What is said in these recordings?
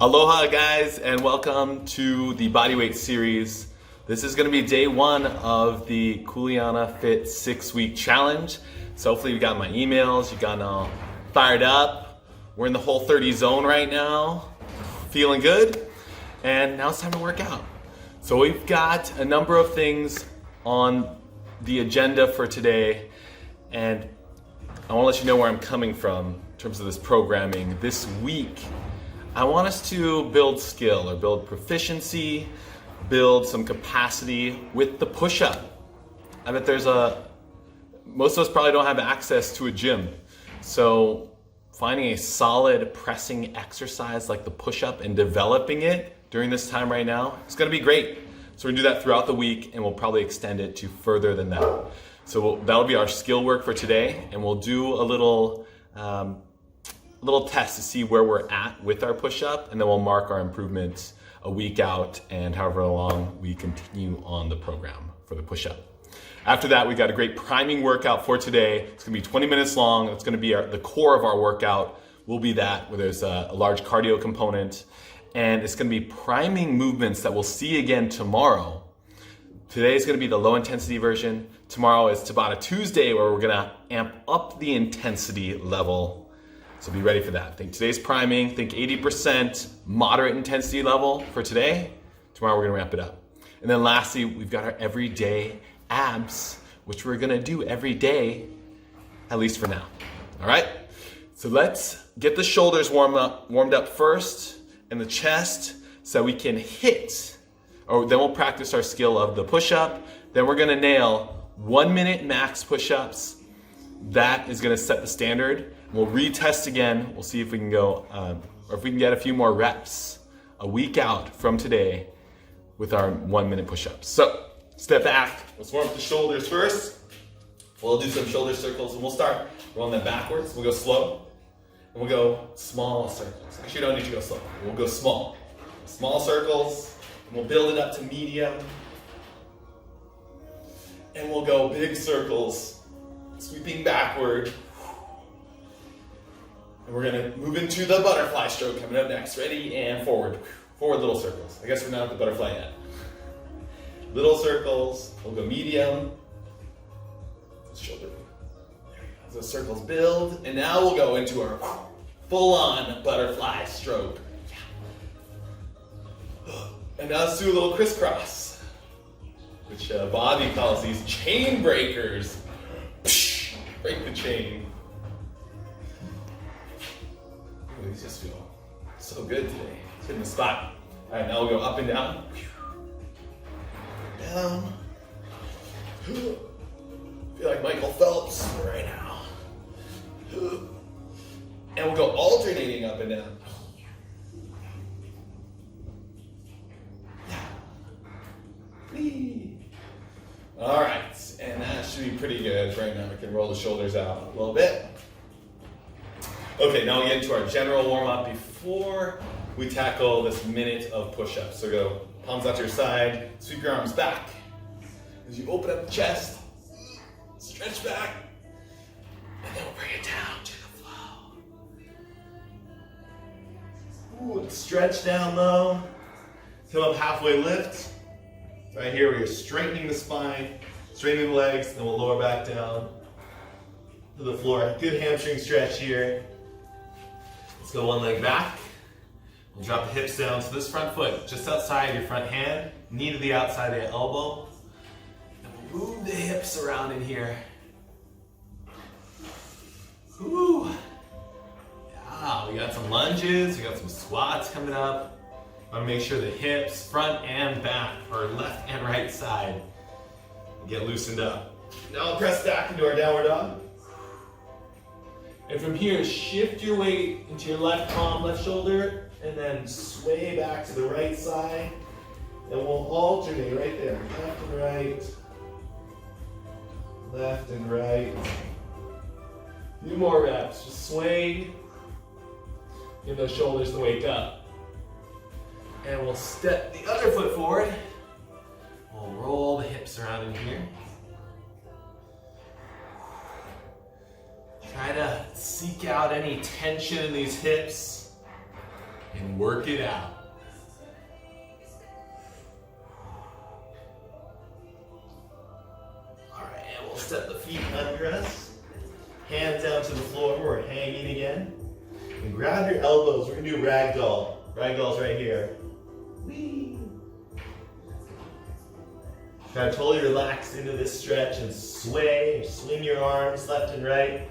Aloha guys, and welcome to the Bodyweight series. This is going to be day one of the Kuleana Fit 6-week challenge. So hopefully you got my emails, you got all fired up. We're in the whole 30 zone right now, feeling good. And now it's time to work out. So we've got a number of things on the agenda for today, and I want to let you know where I'm coming from in terms of this programming. This week, I want us to build skill or build proficiency, build some capacity with the push-up. I bet most of us probably don't have access to a gym. So finding a solid pressing exercise like the push-up and developing it during this time right now, it's gonna be great. So we're gonna do that throughout the week, and we'll probably extend it to further than that. So that'll be our skill work for today, and we'll do a little test to see where we're at with our push-up, and then we'll mark our improvements a week out and however long we continue on the program for the push-up. After that, we got a great priming workout for today. It's gonna be 20 minutes long. It's gonna be the core of our workout will be that, where there's a large cardio component, and it's gonna be priming movements that we'll see again tomorrow. Today is gonna be the low intensity version. Tomorrow is Tabata Tuesday, where we're gonna amp up the intensity level. So be ready for that. Think today's priming, think 80% moderate intensity level for today. Tomorrow we're gonna ramp it up. And then lastly, we've got our everyday abs, which we're gonna do every day, at least for now. All right? So let's get the shoulders warmed up first, and the chest, so we can hit, or then we'll practice our skill of the push-up. Then we're gonna nail 1 minute max push-ups. That is gonna set the standard. We'll retest again. We'll see if we can go, or if we can get a few more reps a week out from today with our 1 minute push-ups. So step back. Let's warm up the shoulders first. We'll do some shoulder circles, and we'll start rolling them backwards. We'll go slow, and we'll go small circles. Actually, you don't need to go slow. We'll go small. Small circles, and we'll build it up to medium. And we'll go big circles, sweeping backward. And we're gonna move into the butterfly stroke coming up next. Ready, and forward. Forward little circles. I guess we're not at the butterfly yet. Little circles, we'll go medium. Shoulder. As those circles build, and now we'll go into our full-on butterfly stroke. And now let's do a little crisscross, which Bobby calls these chain breakers. Break the chain. Ooh, these just feel so good today. It's hitting the spot. All right, now we'll go up and down. Down. Feel like Michael Phelps right now. And we'll go alternating up and down. All right, and that should be pretty good. Right now we can roll the shoulders out a little bit. Okay, now we get into our general warm-up before we tackle this minute of push-ups. So go palms out to your side, sweep your arms back. As you open up the chest, stretch back, and then we'll bring it down to the flow. Ooh, stretch down low. Come up halfway lift. Right here, where you're straightening the spine, straightening the legs, and then we'll lower back down to the floor. Good hamstring stretch here. Let's go one leg back. We'll drop the hips down to this front foot, just outside your front hand, knee to the outside of your elbow. And we'll move the hips around in here. Woo. Yeah, we got some lunges, we got some squats coming up. I want to make sure the hips, front and back, or left and right side, get loosened up. Now we'll press back into our downward dog. And from here, shift your weight into your left palm, left shoulder, and then sway back to the right side. And we'll alternate right there, left and right, left and right. A few more reps, just sway. Give those shoulders to wake up. And we'll step the other foot forward. We'll roll the hips around in here. Try to seek out any tension in these hips. and work it out. All right, and we'll step the feet under us. Hands down to the floor. We're hanging again. And grab your elbows. We're gonna do ragdoll. Ragdoll's right here. Whee! Try to totally relax into this stretch and sway, or swing your arms left and right.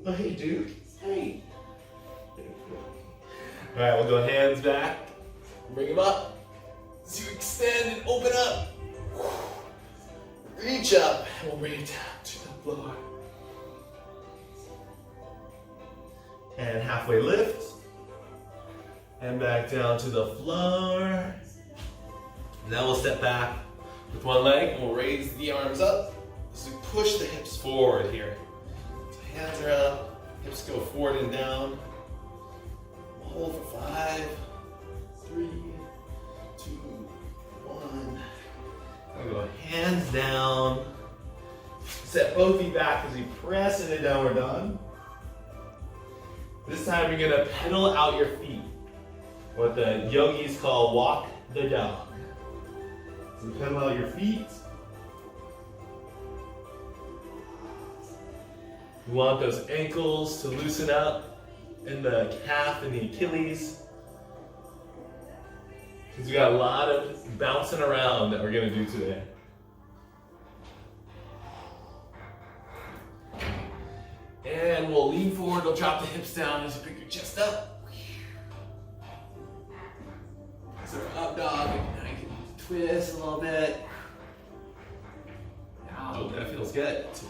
Oh, hey, dude. Hey. All right, we'll go hands back. Bring them up. So you extend and open up. Reach up, and we'll bring it down to the floor. And halfway lift. And back down to the floor. Now we'll step back with one leg and we'll raise the arms up. So we push the hips forward here. So hands are up, hips go forward and down. Hold for 5, 3, 2, 1. We'll go hands down. Set both feet back as we press into downward dog. This time you're gonna pedal out your feet. What the yogis call walk the dog. So pedal out your feet. You want those ankles to loosen up in the calf and the Achilles. Because we got a lot of bouncing around that we're going to do today. And we'll lean forward, we'll drop the hips down as you pick your chest up. So up dog, now you can twist a little bit. Oh, that feels good today.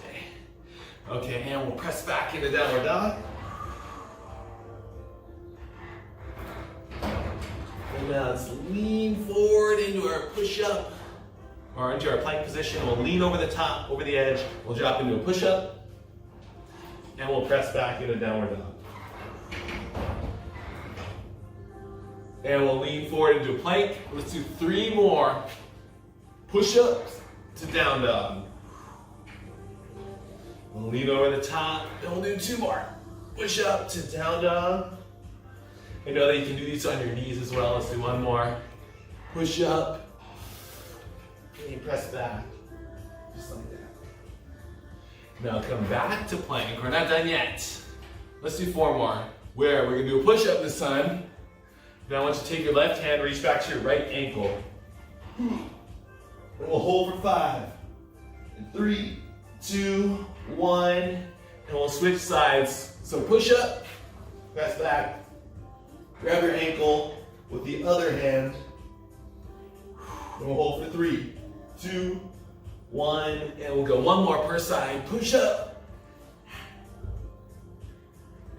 Okay, and we'll press back into downward dog. And now let's lean forward into our push-up, or into our plank position. We'll lean over the top, over the edge. We'll drop into a push-up, and we'll press back into downward dog. And we'll lean forward into a plank. Let's do 3 more push-ups to down dog. We'll lean over the top, and we'll do 2 more. Push up to down dog. I know that you can do these on your knees as well. Let's do 1 more. Push up, and you press back, just like that. Now come back to plank. We're not done yet. Let's do 4 more, where we're gonna do a push-up this time. Now I want you to take your left hand, reach back to your right ankle. And we'll hold for 5, and 3, 2, 1, and we'll switch sides. So push up, press back, grab your ankle with the other hand, and we'll hold for 3, 2, 1, and we'll go 1 more per side. Push up,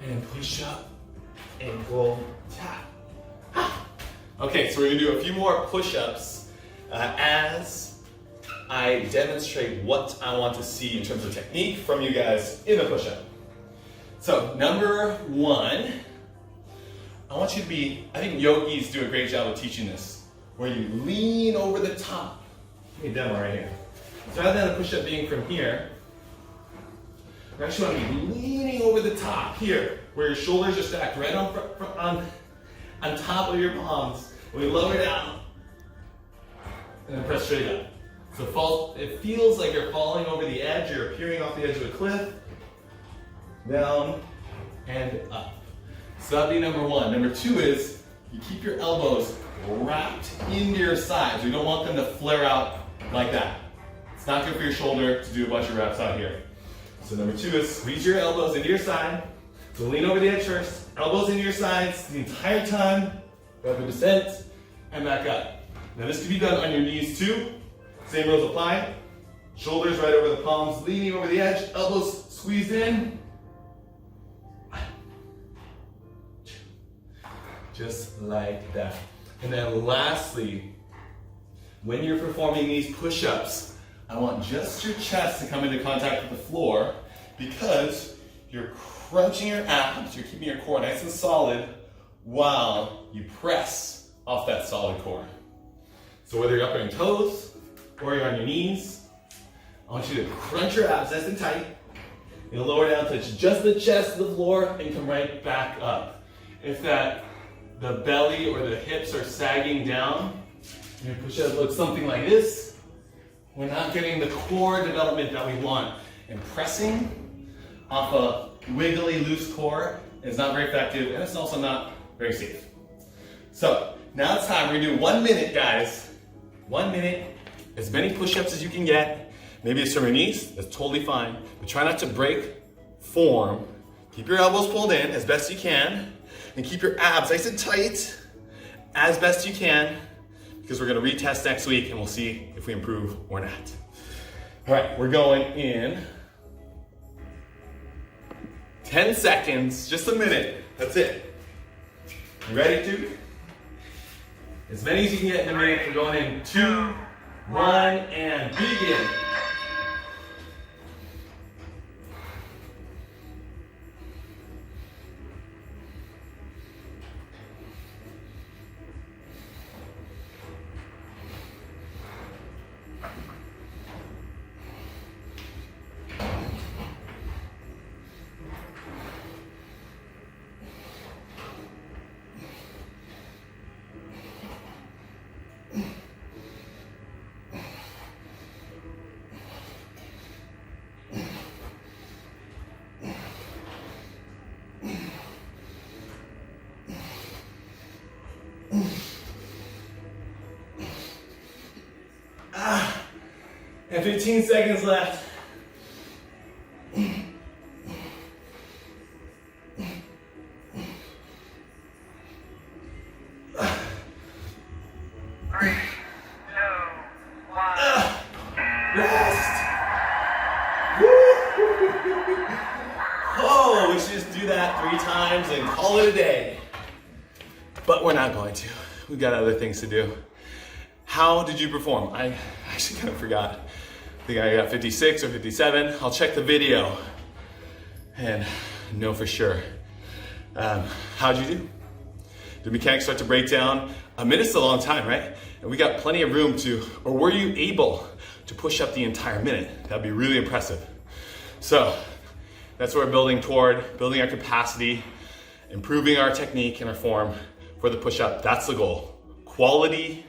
and push up, ankle, tap. Okay, so we're gonna do a few more push-ups as I demonstrate what I want to see in terms of technique from you guys in the push-up. So number 1, I want you to be, I think yogis do a great job of teaching this, where you lean over the top. Give me a demo right here. So rather than a push-up being from here, we actually want to be leaning over the top here, where your shoulders are stacked right on top of your palms. We lower down and then press straight up. So it feels like you're falling over the edge, you're peering off the edge of a cliff. Down and up. So that'd be number 1. Number 2 is you keep your elbows wrapped into your sides. We don't want them to flare out like that. It's not good for your shoulder to do a bunch of reps out here. So number 2 is squeeze your elbows into your side. So lean over the edge first, elbows into your sides the entire time. Rapid descent, and back up. Now this can be done on your knees too. Same rules apply. Shoulders right over the palms, leaning over the edge, elbows squeezed in. Just like that. And then lastly, when you're performing these push-ups, I want just your chest to come into contact with the floor, because you're crunching your abs, you're keeping your core nice and solid while you press off that solid core. So whether you're up on your toes or you're on your knees, I want you to crunch your abs nice and tight. You'll lower down, touch just the chest to the floor, and come right back up. if the belly or the hips are sagging down, your push-up looks something like this. We're not getting the core development that we want. And pressing off a wiggly, loose core is not very effective, and it's also not very safe. So now it's time. We're gonna do 1 minute, guys. 1 minute, as many push-ups as you can get. Maybe it's from your knees, that's totally fine. But try not to break form. Keep your elbows pulled in as best you can, and keep your abs nice and tight as best you can, because we're gonna retest next week and we'll see if we improve or not. All right, we're going in 10 seconds, just a minute, that's it. You ready to? As many as you can get in a minute. We're going in 2, 1, and begin. And 15 seconds left. 3, 2, 1. Rest. Oh, we should just do that 3 times and call it a day. But we're not going to. We've got other things to do. How did you perform? I actually kind of forgot. I think I got 56 or 57. I'll check the video and know for sure. How'd you do? Did mechanics start to break down? A minute's a long time, right? And we got plenty of room to, or were you able to push up the entire minute? That'd be really impressive. So that's what we're building toward, building our capacity, improving our technique and our form for the push-up. That's the goal. Quality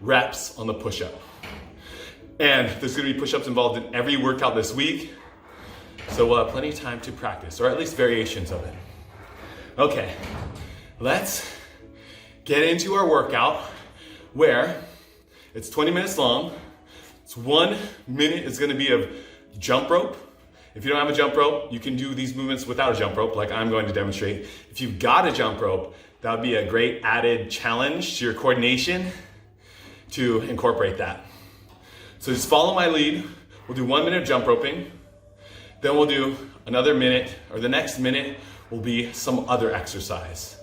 reps on the push-up. And there's gonna be push-ups involved in every workout this week. So we'll have plenty of time to practice, or at least variations of it. Okay, let's get into our workout where it's 20 minutes long. It's 1 minute is gonna be of jump rope. If you don't have a jump rope, you can do these movements without a jump rope, like I'm going to demonstrate. If you've got a jump rope, that would be a great added challenge to your coordination to incorporate that. So just follow my lead. We'll do 1 minute of jump roping. Then we'll do another minute, or the next minute will be some other exercise.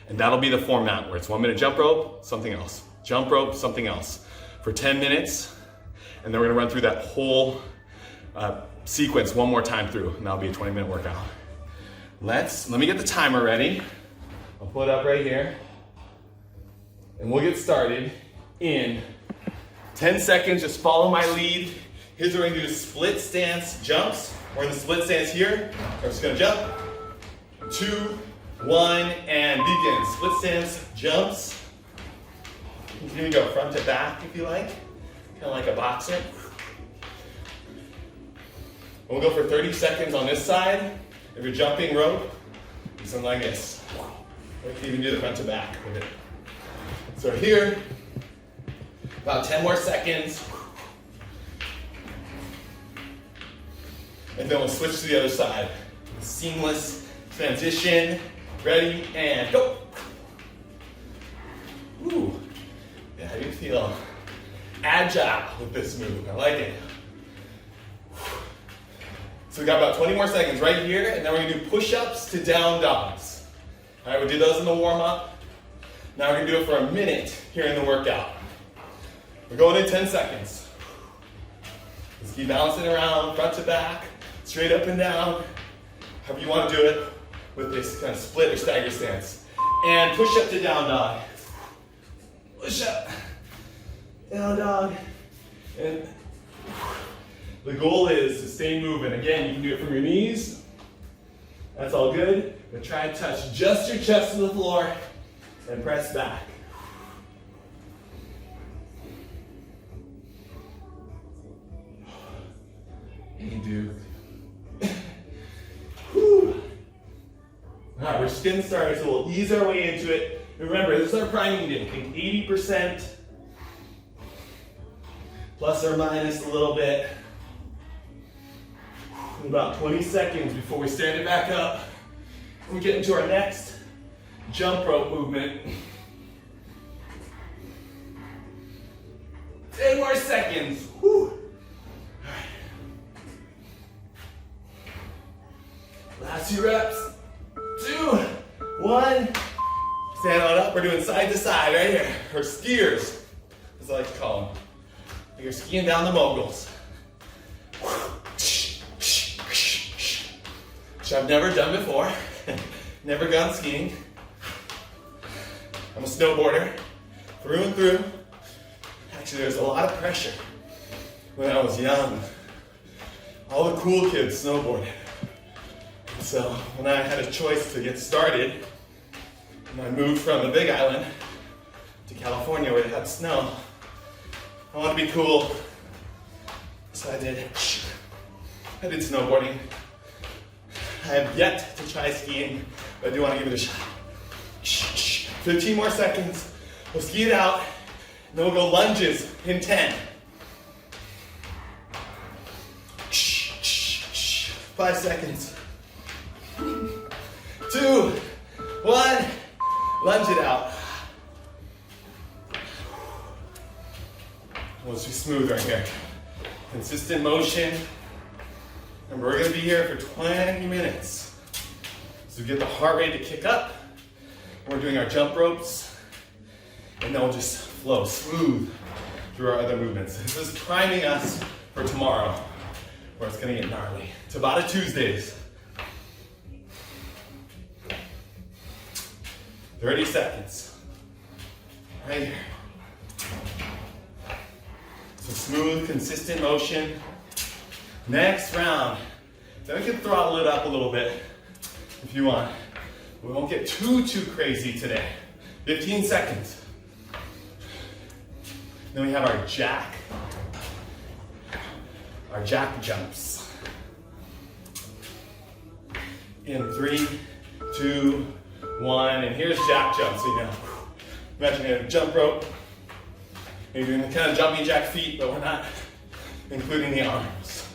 And that'll be the format where it's 1 minute jump rope, something else. Jump rope, something else. For 10 minutes. And then we're gonna run through that whole sequence one more time through, and that'll be a 20-minute workout. Let me get the timer ready. I'll pull it up right here. And we'll get started in 10 seconds. Just follow my lead. Here's what we're gonna do: split stance jumps. We're in the split stance here. We're just gonna jump. 2, 1, and begin. Split stance jumps. You can even go front to back if you like, kind of like a boxer. We'll go for 30 seconds on this side. If you're jumping rope, do something like this. Or you can even do the front to back with it. So here, about 10 more seconds. And then we'll switch to the other side. Seamless transition. Ready, and go. Ooh, yeah, how do you feel agile with this move? I like it. So we got about 20 more seconds right here, and then we're gonna do push-ups to down dogs. All right, we'll do those in the warm-up. Now we're gonna do it for a minute here in the workout. We're going in 10 seconds. Just keep bouncing around, front to back, straight up and down, however you wanna do it with this kind of split or stagger stance. And push up to down dog. Push up, down dog, and the goal is to stay moving. Again, you can do it from your knees That's all good. But try and touch just your chest to the floor and press back. You do. Whew. All right, we're just getting started, so we'll ease our way into it. Remember, this is our priming day. Think 80%, plus or minus a little bit. About 20 seconds before we stand it back up. We get into our next jump rope movement. 10 more seconds. Whew. Last few reps. 2, 1. Stand on up. We're doing side to side right here. Or skiers, as I like to call them. You're skiing down the moguls. Which I've never done before. Never gone skiing. I'm a snowboarder through and through. Actually, there's a lot of pressure when I was young. All the cool kids snowboarded. So when I had a choice to get started, and I moved from the Big Island to California where they had snow, I wanted to be cool. So I did snowboarding. I have yet to try skiing, but I do want to give it a shot. 15 more seconds. We'll ski it out, and then we'll go lunges in 10. 5 seconds. 2, 1. Lunge it out. Let's be smooth right here. Consistent motion. And we're going to be here for 20 minutes. So we get the heart rate to kick up. We're doing our jump ropes. And then we'll just flow smooth through our other movements. This is priming us for tomorrow, where it's going to get gnarly. Tabata Tuesdays. 30 seconds. Right here. So smooth, consistent motion. Next round. Then we can throttle it up a little bit if you want. We won't get too crazy today. 15 seconds. Then we have our jack jumps. In 3, 2, 1, and here's jack jumps. So you know, imagine a jump rope. You're doing the kind of jumping jack feet, but we're not including the arms.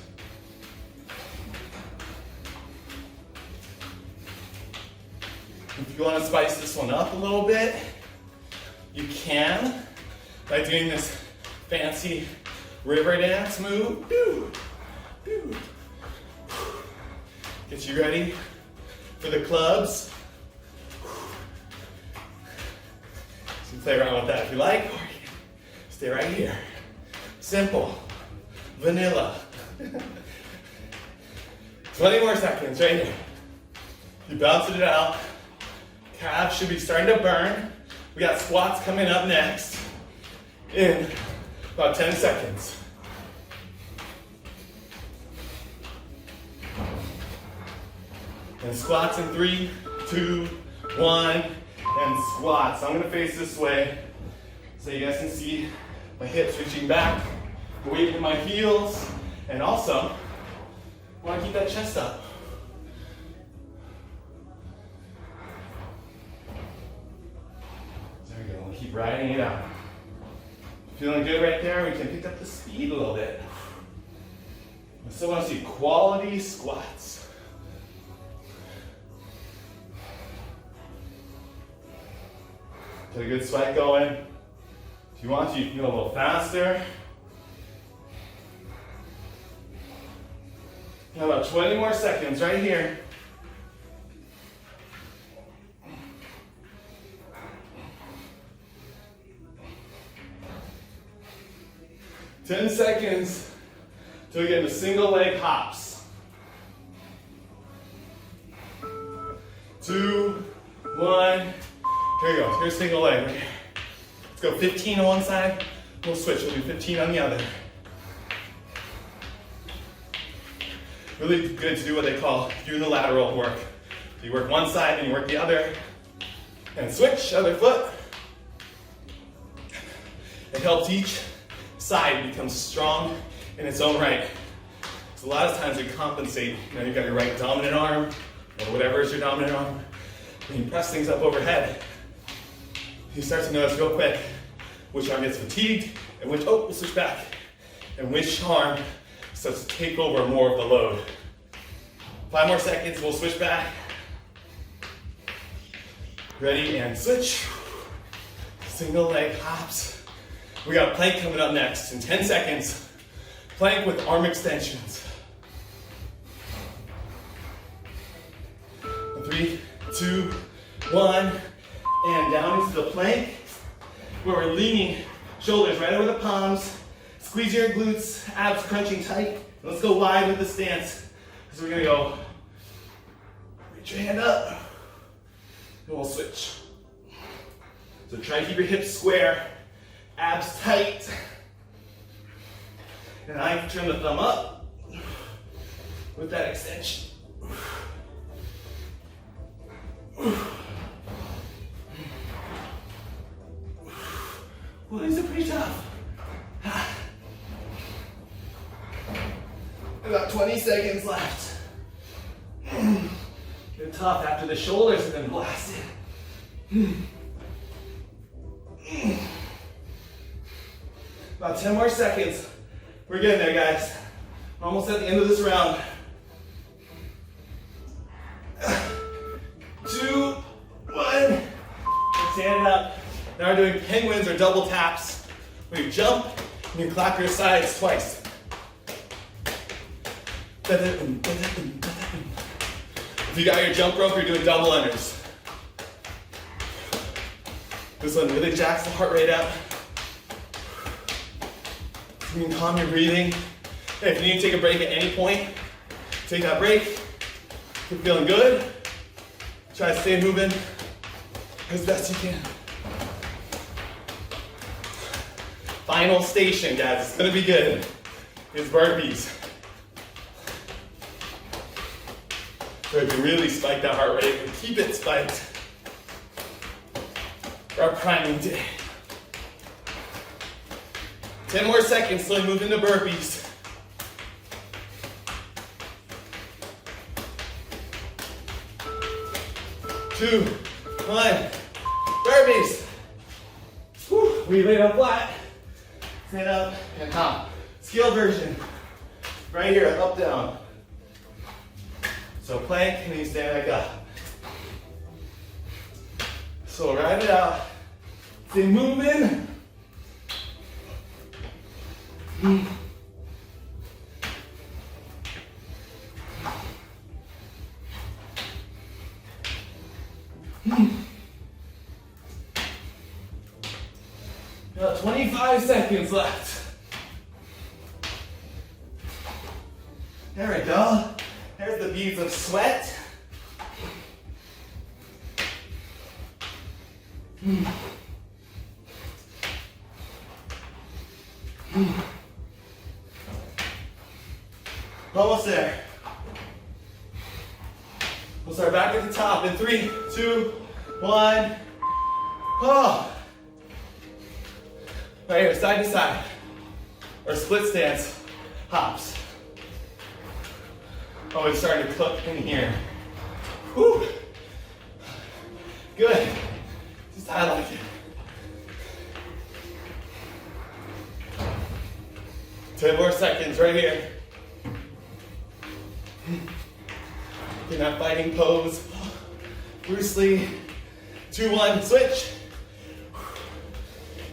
If you want to spice this one up a little bit, you can by doing this fancy river dance move. Get you ready for the clubs. You can play around with that if you like, or you can stay right here. Simple, vanilla. 20 more seconds right here. You bouncing it out. Calves should be starting to burn. We got squats coming up next in about 10 seconds. And squats in 3, 2, 1, and squats. I'm gonna face this way so you guys can see my hips reaching back, the weight in my heels, and also I wanna keep that chest up. There we go, we'll keep riding it out. Feeling good right there? We can pick up the speed a little bit. I still wanna see quality squats. Get a good sweat going. If you want to, you can go a little faster. Got about 20 more seconds right here. Ten seconds till we get into single leg hops. 2, 1. Here we go. Here's single leg right here. Let's go 15 on one side. We'll switch. We'll do 15 on the other. Really good to do what they call unilateral work You work one side and you work the other. And switch, other foot. It helps each side become strong in its own right. So a lot of times we compensate. You know, you've got your right dominant arm, or whatever is your dominant arm. When you press things up overhead, you start to notice real quick which arm gets fatigued and which, we'll switch back. And which arm starts to take over more of the load. 5 more seconds, we'll switch back. Ready and switch. Single leg hops. We got a plank coming up next in 10 seconds. Plank with arm extensions. 3, 2, 1, and down into the plank where we're leaning shoulders right over the palms. Squeeze your glutes, abs crunching tight. Let's go wide with the stance. So we're gonna go, reach your hand up, and we'll switch. So try to keep your hips square, abs tight. And I can turn the thumb up with that extension. Well, these are pretty tough. About 20 seconds left. Get tough after the shoulders have been blasted. About 10 more seconds. We're getting there, guys. Almost at the end of this round. 2, 1. Stand up. Now we're doing penguins or double taps. Where you jump and you clap your sides twice. If you got your jump rope, you're doing double unders. This one really jacks the heart rate up. You can calm your breathing. Hey, if you need to take a break at any point, take that break. If you're feeling good, try to stay moving as best you can. Final station, guys. It's gonna be good. Is burpees. So if you really spike that heart rate, and keep it spiked for our priming day. 10 more seconds, slowly move into burpees. Two, 1, burpees. Whew. We lay down flat, stand up and hop. Scale version, right here, up, down. So plank, and then you stand back up. So ride it out. Stay moving. Got 25 seconds left. There we go. There's the beads of sweat. Almost there. We'll start back at the top in 3, 2, 1. Oh. Right here, side to side. Or split stance hops. Oh, it's starting to cook in here. Whew. Good. Just I like it. 10 more seconds right here. In that fighting pose. Bruce Lee. 2, 1, switch.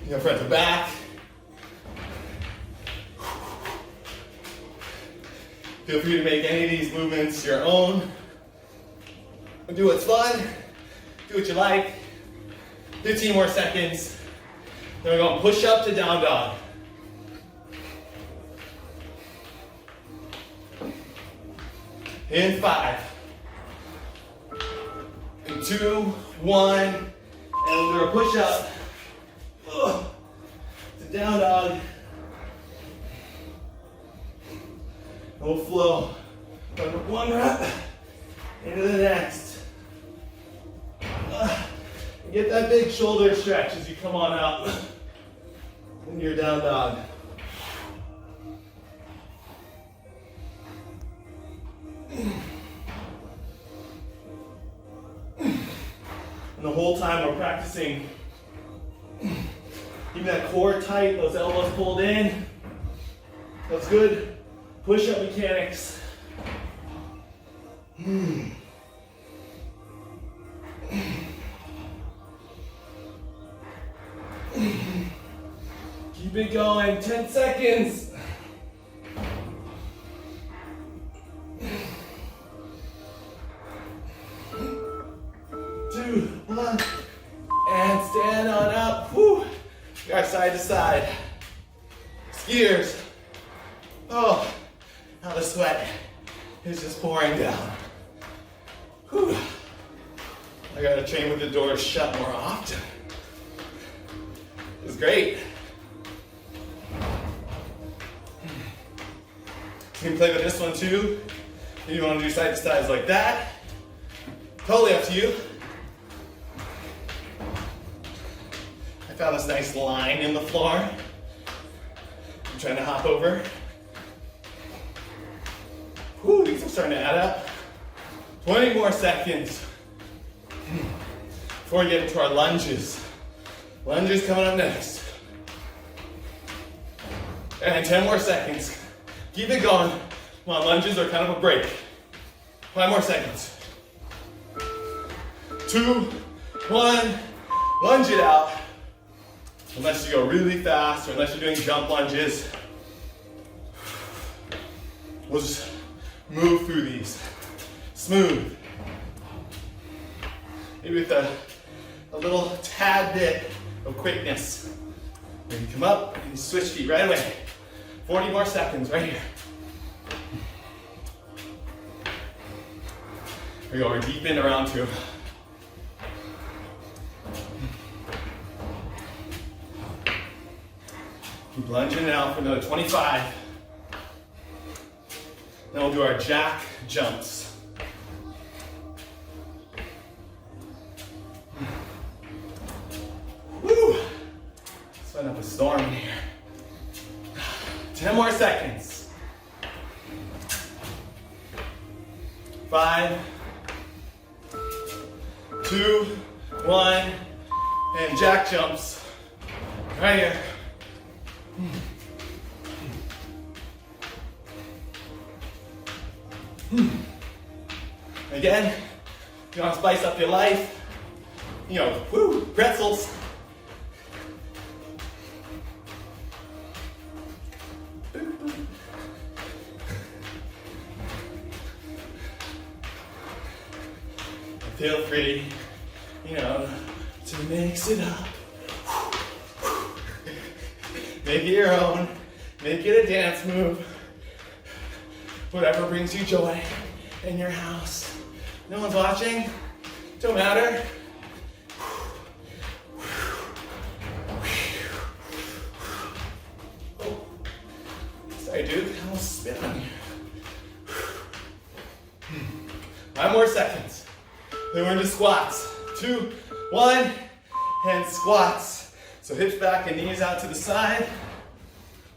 You go front to back. Feel free to make any of these movements your own. Do what's fun. Do what you like. 15 more seconds. Then we're going to push up to down dog. In 5, in 2, 1, and we'll do a push up to down dog. And we'll flow from one rep into the next. Get that big shoulder stretch as you come on out in your down dog. And the whole time we're practicing keeping that core tight, those elbows pulled in. That's good push-up mechanics. Keep it going, 10 seconds. 2, 1, and stand on up. Woo. We are side to side. Skiers. Oh, now the sweat is just pouring down. Whew. I gotta train with the doors shut more often. It's great. You can play with this one too. If you want to do side to sides like that, totally up to you. I found this nice line in the floor. I'm trying to hop over. Whew, these are starting to add up. 20 more seconds before we get into our lunges. Lunges coming up next. And 10 more seconds. Keep it going. Come on, lunges are kind of a break. 5 more seconds. 2, 1, lunge it out. Unless you go really fast or unless you're doing jump lunges. We'll just move through these. Smooth. Maybe with a little tad bit of quickness. Then you come up and you switch feet right away. 40 more seconds right here. Here we go, we're deep into round 2. Keep lunging it out for another 25. Then we'll do our jack jumps. Woo! Setting up a storm in here. 10 more seconds. 5, 2, 1, and jack jumps. Right here. Again, if you want to spice up your life, you know, woo, pretzels. Feel free, you know, to mix it up. Make it your own. Make it a dance move. Whatever brings you joy in your house. No one's watching. Don't matter. Oh, sorry, dude. I almost spit on you. 5 more seconds. Then we're into squats. 2, 1, and squats. So hips back and knees out to the side.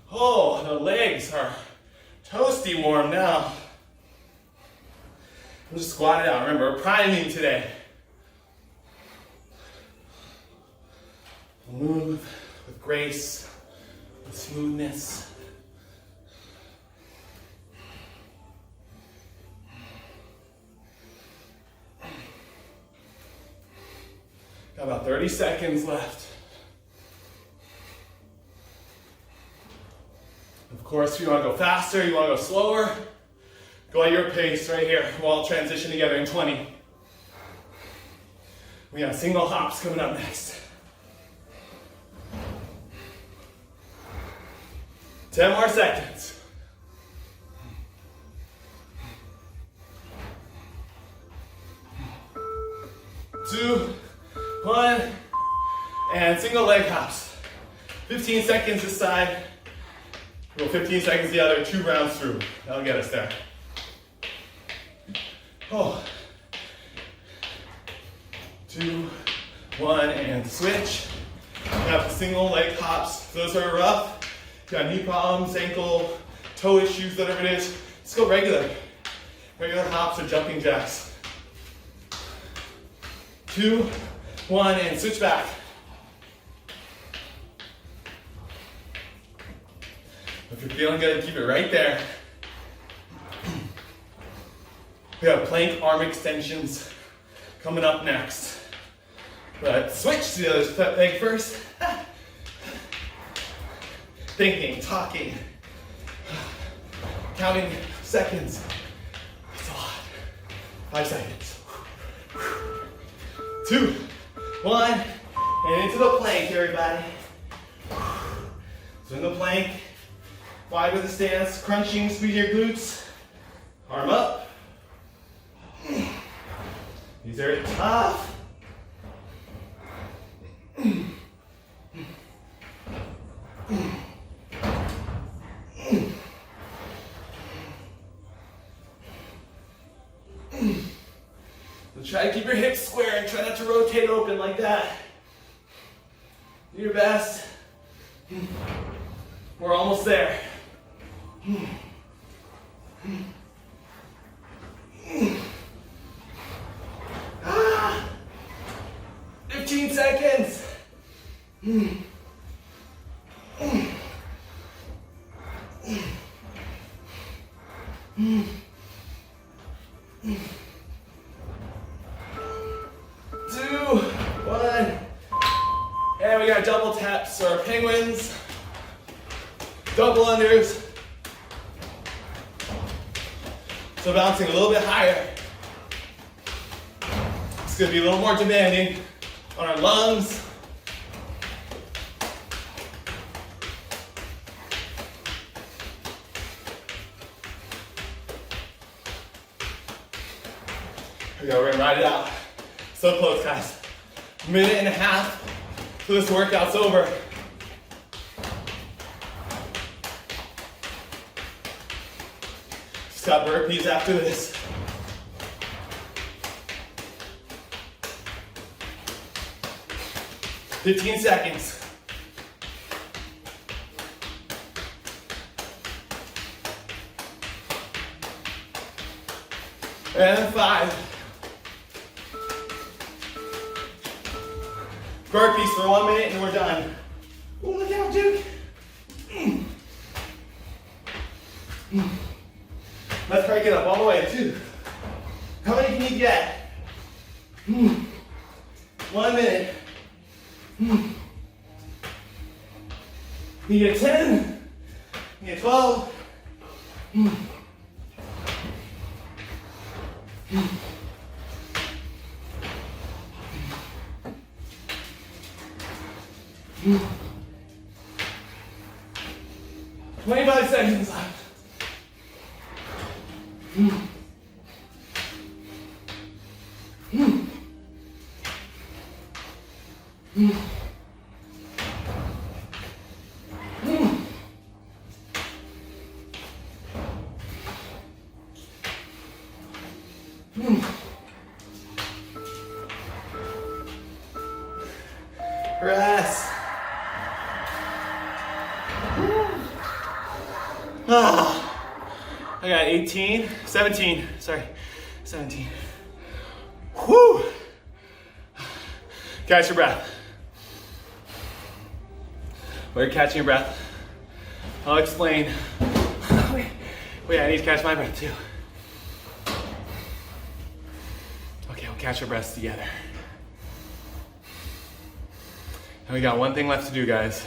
Oh, the legs are toasty warm now. We'll just squat it out. Remember, we're priming today. We'll move with grace, with smoothness. Got about 30 seconds left. Of course, you want to go faster, you want to go slower, go at your pace right here. We'll all transition together in 20. We got single hops coming up next. 10 more seconds. 2, 1, and single leg hops. 15 seconds this side. Go 15 seconds the other, 2 rounds through. That'll get us there. Oh. 2, 1, and switch. Have single leg hops. Those are rough. If you got knee problems, ankle, toe issues, whatever it is, just go regular. Regular hops or jumping jacks. 2, 1, and switch back. If you're feeling good, keep it right there. We have plank arm extensions coming up next. But switch to the other leg first. Thinking, talking, counting seconds. That's a lot. 5 seconds. 2, 1, and into the plank, everybody. So in the plank, wide with the stance, crunching, squeeze your glutes. Arm up. These are tough. So try to keep your hips square and try not to rotate open like that. Do your best. We're almost there. 15 seconds. 2, 1. And we got double taps or penguins. Double unders. So bouncing a little bit higher. It's going to be a little more demanding on our lungs. Here we go, we're going to ride it out. So close, guys. 1.5 minutes till this workout's over. Just got burpees after this. "15 seconds. And 5. Burpees for 1 minute and we're done. Oh, look out, Duke. Let's crank it up all the way, 2. How many can you get? 1 minute. You get 10. You get 12. Mm. 25 seconds left. Rest. I got 17. Whew. Catch your breath. While you're catching your breath, I'll explain. Wait, I need to catch my breath too. Okay, we'll catch our breaths together. And we got one thing left to do, guys.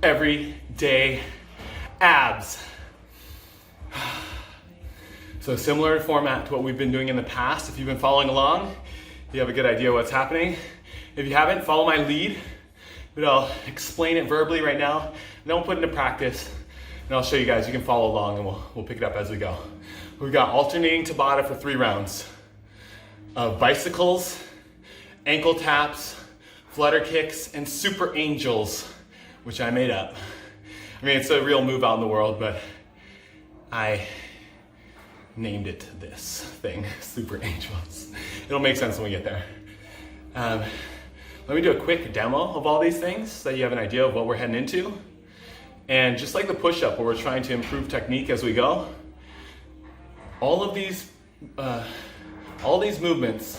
Everyday abs. So similar format to what we've been doing in the past. If you've been following along, you have a good idea what's happening. If you haven't, follow my lead. But I'll explain it verbally right now, and then we'll put it into practice. And I'll show you guys, you can follow along and we'll pick it up as we go. We've got alternating Tabata for 3 rounds of bicycles, ankle taps, flutter kicks, and super angels, which I made up. I mean, it's a real move out in the world, but I named it this thing, super angels. It'll make sense when we get there. Let me do a quick demo of all these things so that you have an idea of what we're heading into. And just like the push-up where we're trying to improve technique as we go, all these movements,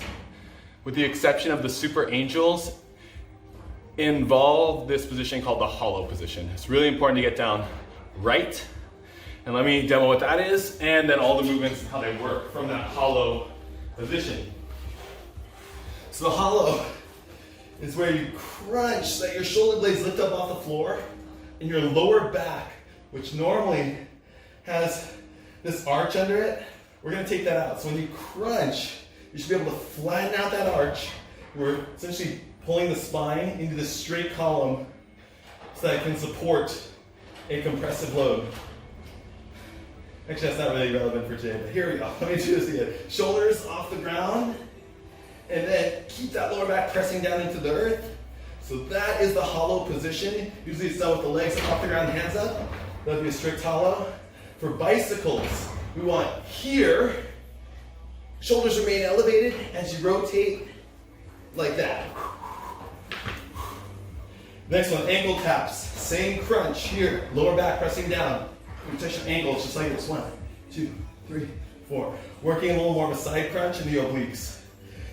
with the exception of the super angels, involve this position called the hollow position. It's really important to get down right. And let me demo what that is, and then all the movements and how they work from that hollow position. So the hollow is where you crunch so that your shoulder blades lift up off the floor, and your lower back, which normally has this arch under it, we're gonna take that out. So when you crunch, you should be able to flatten out that arch. We're essentially pulling the spine into this straight column so that it can support a compressive load. Actually, that's not really relevant for today, but here we go. Let me do this again. Shoulders off the ground, and then keep that lower back pressing down into the earth. So that is the hollow position. Usually it's done with the legs up off the ground, hands up. That'll be a strict hollow. For bicycles, we want here, shoulders remain elevated as you rotate like that. Next one, ankle taps. Same crunch here, lower back pressing down. We touch your ankles just like this. 1, 2, 3, 4. Working a little more of a side crunch in the obliques.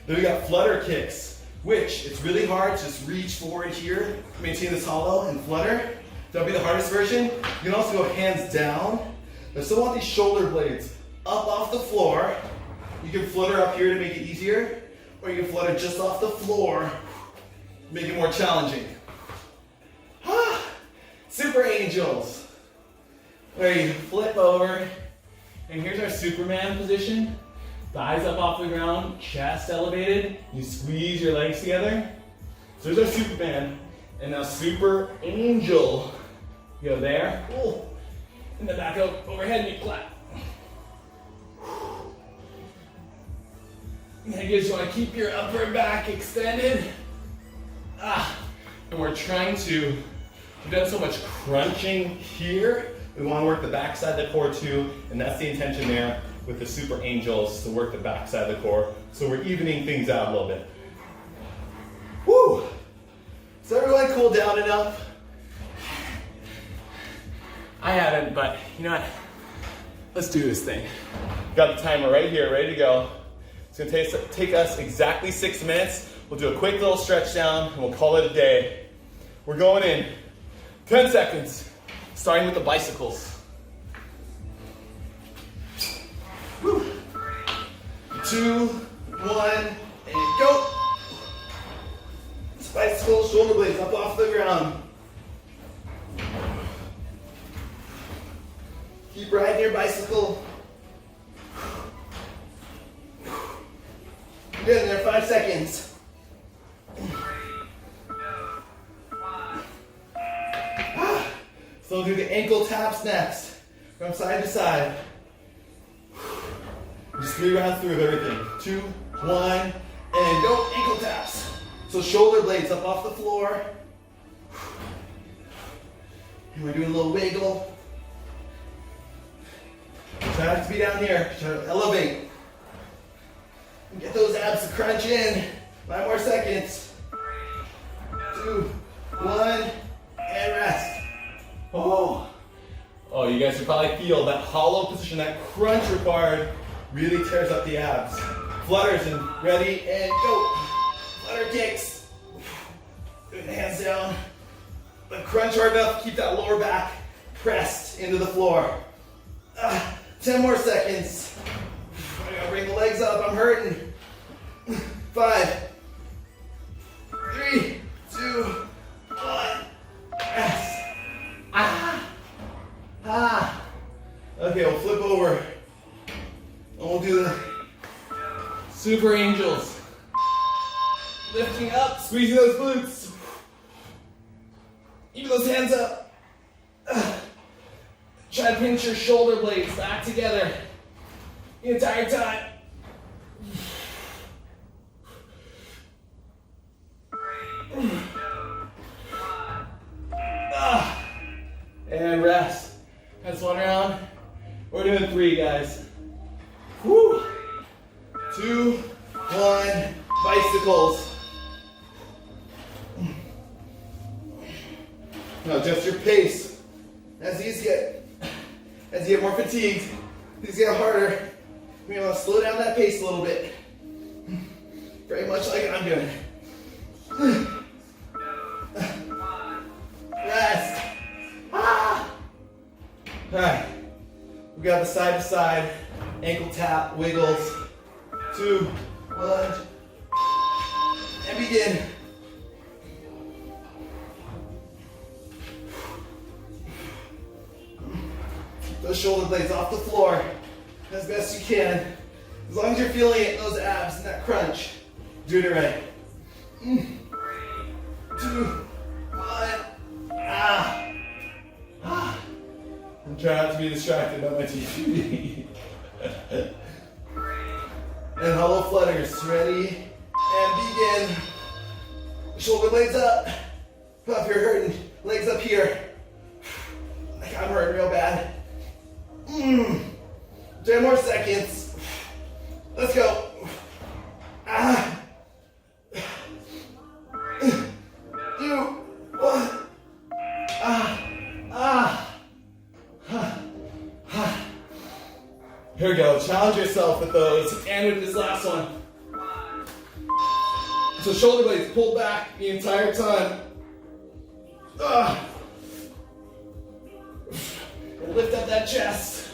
Then we got flutter kicks, which it's really hard to just reach forward here, maintain this hollow and flutter. That'll be the hardest version. You can also go hands down. But I still want these shoulder blades up off the floor. You can flutter up here to make it easier, or you can flutter just off the floor, make it more challenging. Super angels, where you flip over, and here's our Superman position. Thighs up off the ground, chest elevated. You squeeze your legs together. So there's our Superman, and now super angel. You go there, and then back up overhead, and you clap. And you just want to keep your upper back extended. And we're trying to. We've done so much crunching here. We want to work the back side of the core too, and that's the intention there with the super angels, to work the back side of the core. So we're evening things out a little bit. Woo! So everyone cool down enough? I haven't, but you know what? Let's do this thing. Got the timer right here, ready to go. It's gonna take us exactly 6 minutes. We'll do a quick little stretch down, and we'll call it a day. We're going in 10 seconds, starting with the bicycles. Woo. 2, 1, and go. Bicycle, shoulder blades up off the ground. Keep riding your bicycle. You're good in there, 5 seconds. So we'll do the ankle taps next, from side to side. Just 3 rounds through of everything. 2, 1, and go, ankle taps. So shoulder blades up off the floor. And we're doing a little wiggle. Try not to be down here, try to elevate. And get those abs to crunch in. 5 more seconds. 2, 1, and rest. Oh, you guys can probably feel that hollow position, that crunch required really tears up the abs. Flutters and ready and go. Flutter kicks. Good, hands down. But crunch hard enough, keep that lower back pressed into the floor. 10 more seconds. I gotta bring the legs up, I'm hurting. 5, 3, 2, 1, rest. Okay, we'll flip over. And we'll do the super angels. Lifting up, squeezing those glutes. Keep those hands up. Try to pinch your shoulder blades back together the entire time. And rest. That's 1 round. We're doing 3, guys. Woo. 2, 1, bicycles. Now adjust your pace. As you get more fatigued, these get harder. We want to slow down that pace a little bit. Very much like I'm doing. Rest. Alright. We got the side to side ankle tap wiggles. 2, 1, and begin. Keep those shoulder blades off the floor as best you can. As long as you're feeling it in those abs and that crunch, do it right. 2, 1. I'm trying not to be distracted by my TV. And hollow flutters. Ready? And begin. Shoulder blades up. If you're hurting, legs up here. Like I'm hurting real bad. 10 more seconds. Let's go. 2, 1. Here we go. Challenge yourself with those and with this last one. So shoulder blades pulled back the entire time. And lift up that chest.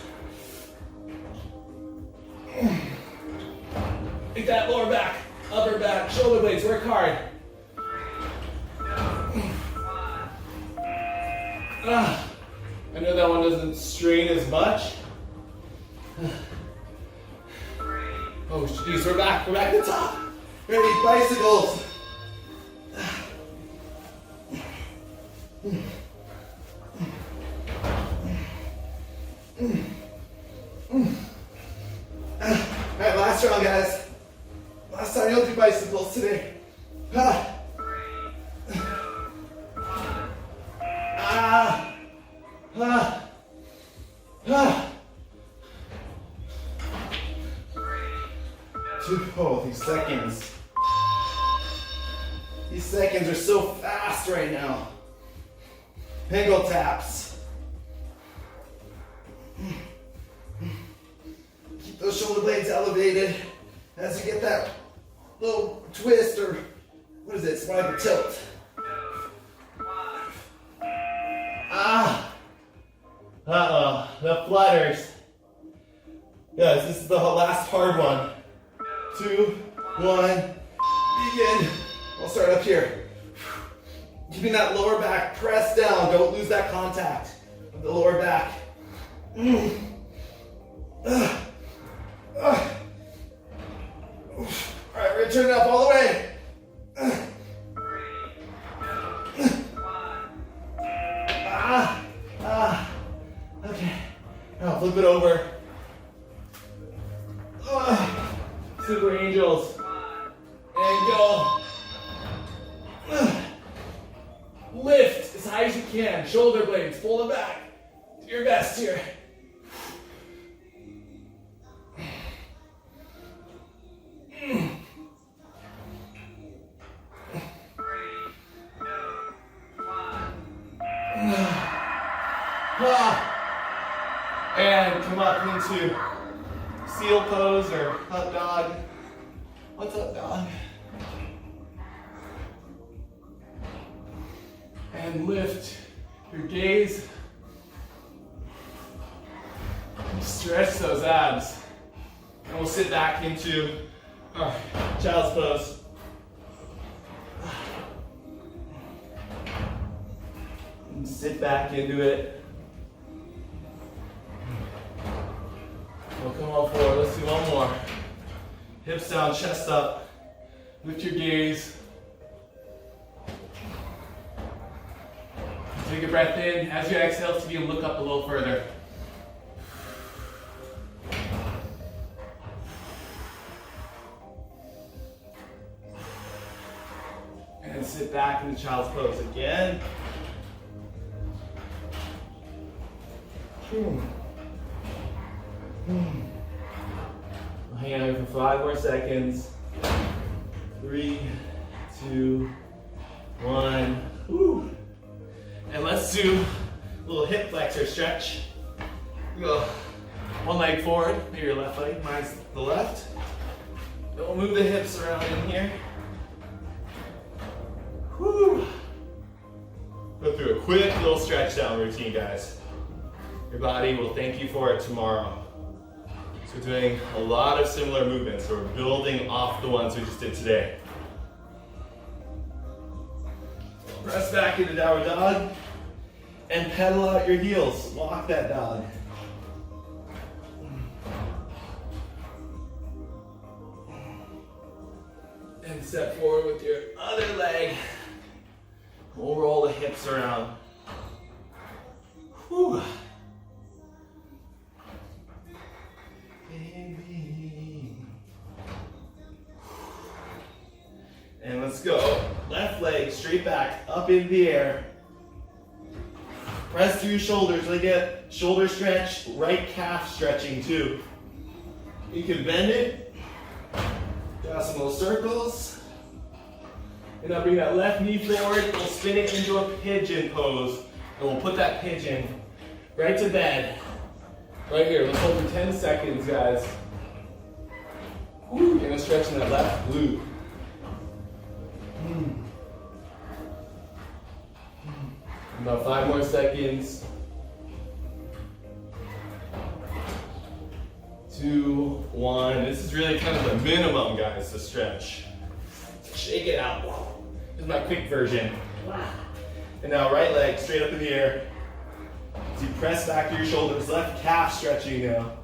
Make that lower back, upper back, shoulder blades, work hard. I know that one doesn't strain as much. Oh geez, we're back to the top. Ready, bicycles. Alright, last round, guys. Last time you'll do bicycles today. Oh, these seconds. These seconds are so fast right now. Ankle taps. Keep those shoulder blades elevated as you get that little twist or what is it? Spinal tilt. Uh-oh, the flutters. Guys, this is the last hard one. 2, 1, begin. I'll start up here. Keeping that lower back pressed down. Don't lose that contact of the lower back. All right, we're gonna turn it up all the way. Okay. Now flip it over. Super angels. And go. Lift as high as you can. Shoulder blades, pull them back. Do your best here. And come up into seal pose or up dog. What's up, dog? And lift your gaze. Stretch those abs. And we'll sit back into our child's pose. And sit back into it. We'll come all forward. Let's do one more. Hips down, chest up. Lift your gaze. Take a breath in. As you exhale, see you look up a little further. And sit back in the child's pose again. Hang out here for 5 more seconds. 3, 2, 1. Woo. And let's Let's do a little hip flexor stretch. We go one leg forward, maybe your left leg, mine's the left. Don't move the hips around in here. Whew. Go through a quick little stretch down routine, guys. Your body will thank you for it tomorrow. So we're doing a lot of similar movements. So we're building off the ones we just did today. Press back into downward dog and pedal out your heels. Walk that dog. And step forward with your other leg. We'll roll the hips around. Whew. And let's go. Left leg straight back, up in the air. Press through your shoulders, really get shoulder stretch, right calf stretching too. You can bend it, draw some little circles. And now bring that left knee forward, we'll spin it into a pigeon pose. And we'll put that pigeon right to bed. Right here, let's hold for 10 seconds, guys. Woo, you're gonna stretch in that left glute. About 5 more seconds. 2, 1. This is really kind of the minimum, guys, to stretch. Shake it out. This is my quick version. And now right leg straight up in the air. So you press back to your shoulders, left calf stretching now.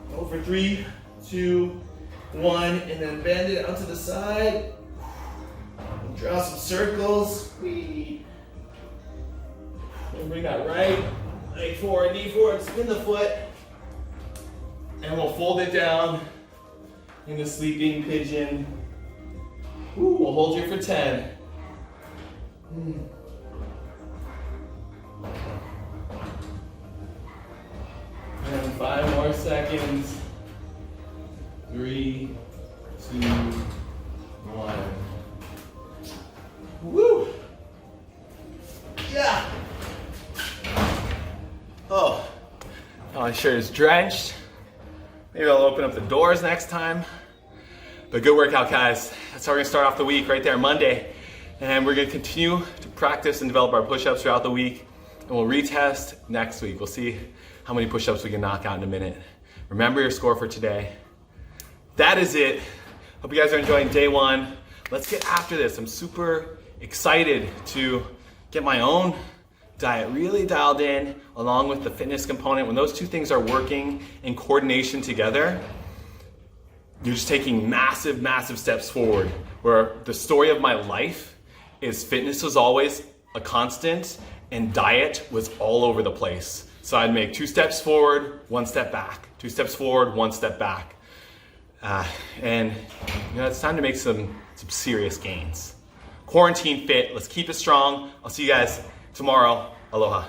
Go for 3, 2, 1, and then bend it onto the side. Draw some circles. And bring that right leg forward, knee forward, spin the foot. And we'll fold it down in the sleeping pigeon. Ooh, we'll hold here for 10. And 5 more seconds. 3, 2, 1. Woo! Yeah! Oh, my shirt is drenched. Maybe I'll open up the doors next time. But good workout, guys. That's how we're gonna start off the week right there, Monday. And we're gonna continue to practice and develop our push-ups throughout the week. And we'll retest next week. We'll see how many push-ups we can knock out in a minute. Remember your score for today. That is it. Hope you guys are enjoying day 1. Let's get after this. I'm super excited to get my own diet really dialed in along with the fitness component. When those two things are working in coordination together, you're just taking massive, massive steps forward. Where the story of my life is fitness was always a constant and diet was all over the place. So I'd make 2 steps forward, 1 step back, 2 steps forward, 1 step back. And it's time to make some serious gains. Quarantine fit, let's keep it strong. I'll see you guys tomorrow. Aloha.